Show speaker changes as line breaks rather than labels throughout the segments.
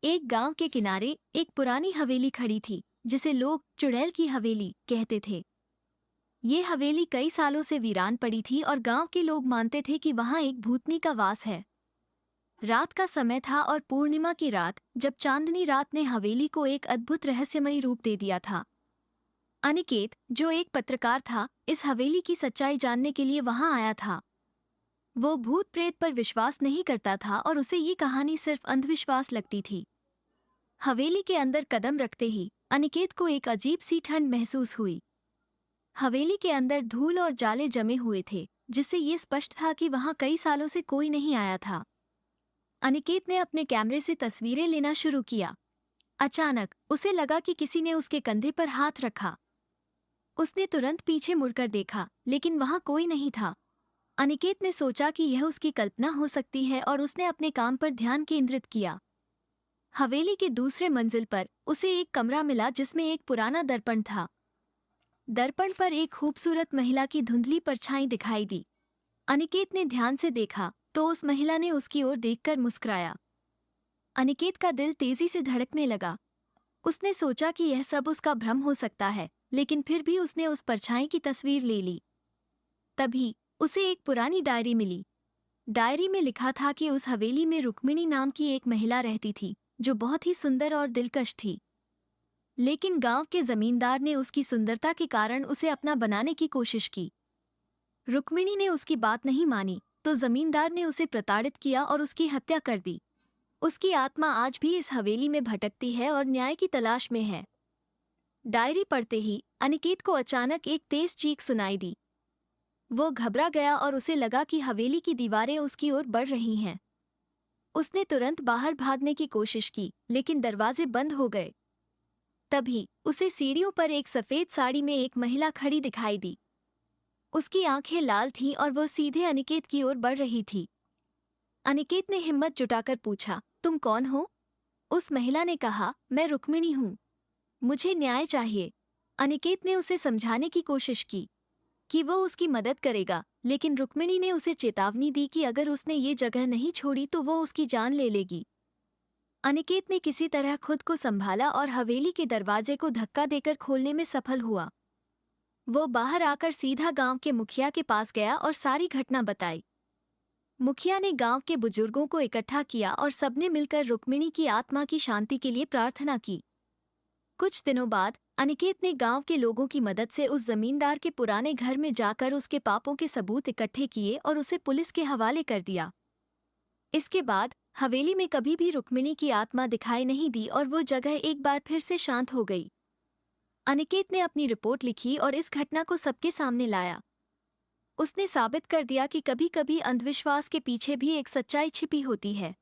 एक गांव के किनारे एक पुरानी हवेली खड़ी थी जिसे लोग चुड़ैल की हवेली कहते थे। ये हवेली कई सालों से वीरान पड़ी थी और गांव के लोग मानते थे कि वहां एक भूतनी का वास है। रात का समय था और पूर्णिमा की रात, जब चांदनी रात ने हवेली को एक अद्भुत रहस्यमयी रूप दे दिया था। अनिकेत, जो एक पत्रकार था, इस हवेली की सच्चाई जानने के लिए वहां आया था। वो भूत प्रेत पर विश्वास नहीं करता था और उसे ये कहानी सिर्फ अंधविश्वास लगती थी। हवेली के अंदर कदम रखते ही अनिकेत को एक अजीब सी ठंड महसूस हुई। हवेली के अंदर धूल और जाले जमे हुए थे, जिससे ये स्पष्ट था कि वहां कई सालों से कोई नहीं आया था। अनिकेत ने अपने कैमरे से तस्वीरें लेना शुरू किया। अचानक उसे लगा कि किसी ने उसके कंधे पर हाथ रखा। उसने तुरंत पीछे मुड़कर देखा, लेकिन वहां कोई नहीं था। अनिकेत ने सोचा कि यह उसकी कल्पना हो सकती है और उसने अपने काम पर ध्यान केंद्रित किया। हवेली के दूसरे मंजिल पर उसे एक कमरा मिला जिसमें एक पुराना दर्पण था। दर्पण पर एक खूबसूरत महिला की धुंधली परछाई दिखाई दी। अनिकेत ने ध्यान से देखा तो उस महिला ने उसकी ओर देखकर मुस्कुराया। अनिकेत का दिल तेजी से धड़कने लगा। उसने सोचा कि यह सब उसका भ्रम हो सकता है, लेकिन फिर भी उसने उस परछाई की तस्वीर ले ली। तभी उसे एक पुरानी डायरी मिली। डायरी में लिखा था कि उस हवेली में रुक्मिणी नाम की एक महिला रहती थी, जो बहुत ही सुंदर और दिलकश थी। लेकिन गांव के जमींदार ने उसकी सुंदरता के कारण उसे अपना बनाने की कोशिश की। रुक्मिणी ने उसकी बात नहीं मानी, तो जमींदार ने उसे प्रताड़ित किया और उसकी हत्या कर दी। उसकी आत्मा आज भी इस हवेली में भटकती है और न्याय की तलाश में है। डायरी पढ़ते ही अनिकेत को अचानक एक तेज चीख सुनाई दी। वो घबरा गया और उसे लगा कि हवेली की दीवारें उसकी ओर बढ़ रही हैं। उसने तुरंत बाहर भागने की कोशिश की, लेकिन दरवाजे बंद हो गए। तभी उसे सीढ़ियों पर एक सफेद साड़ी में एक महिला खड़ी दिखाई दी। उसकी आंखें लाल थीं और वह सीधे अनिकेत की ओर बढ़ रही थी। अनिकेत ने हिम्मत जुटाकर पूछा, तुम कौन हो? उस महिला ने कहा, मैं रुक्मिणी हूँ। मुझे न्याय चाहिए। अनिकेत ने उसे समझाने की कोशिश की कि वो उसकी मदद करेगा, लेकिन रुक्मिणी ने उसे चेतावनी दी कि अगर उसने ये जगह नहीं छोड़ी तो वो उसकी जान ले लेगी। अनिकेत ने किसी तरह खुद को संभाला और हवेली के दरवाजे को धक्का देकर खोलने में सफल हुआ। वो बाहर आकर सीधा गांव के मुखिया के पास गया और सारी घटना बताई। मुखिया ने गांव के बुजुर्गों को इकट्ठा किया और सबने मिलकर रुक्मिणी की आत्मा की शांति के लिए प्रार्थना की। कुछ दिनों बाद अनिकेत ने गांव के लोगों की मदद से उस जमींदार के पुराने घर में जाकर उसके पापों के सबूत इकट्ठे किए और उसे पुलिस के हवाले कर दिया। इसके बाद हवेली में कभी भी रुक्मिणी की आत्मा दिखाई नहीं दी और वो जगह एक बार फिर से शांत हो गई। अनिकेत ने अपनी रिपोर्ट लिखी और इस घटना को सबके सामने लाया। उसने साबित कर दिया कि कभी-कभी अंधविश्वास के पीछे भी एक सच्चाई छिपी होती है।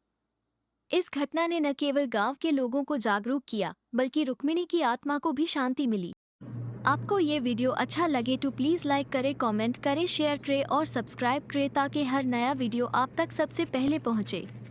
इस घटना ने न केवल गांव के लोगों को जागरूक किया, बल्कि रुक्मिणी की आत्मा को भी शांति मिली। आपको ये वीडियो अच्छा लगे तो प्लीज़ लाइक करें, कमेंट करें, शेयर करें और सब्सक्राइब करें ताकि हर नया वीडियो आप तक सबसे पहले पहुंचे।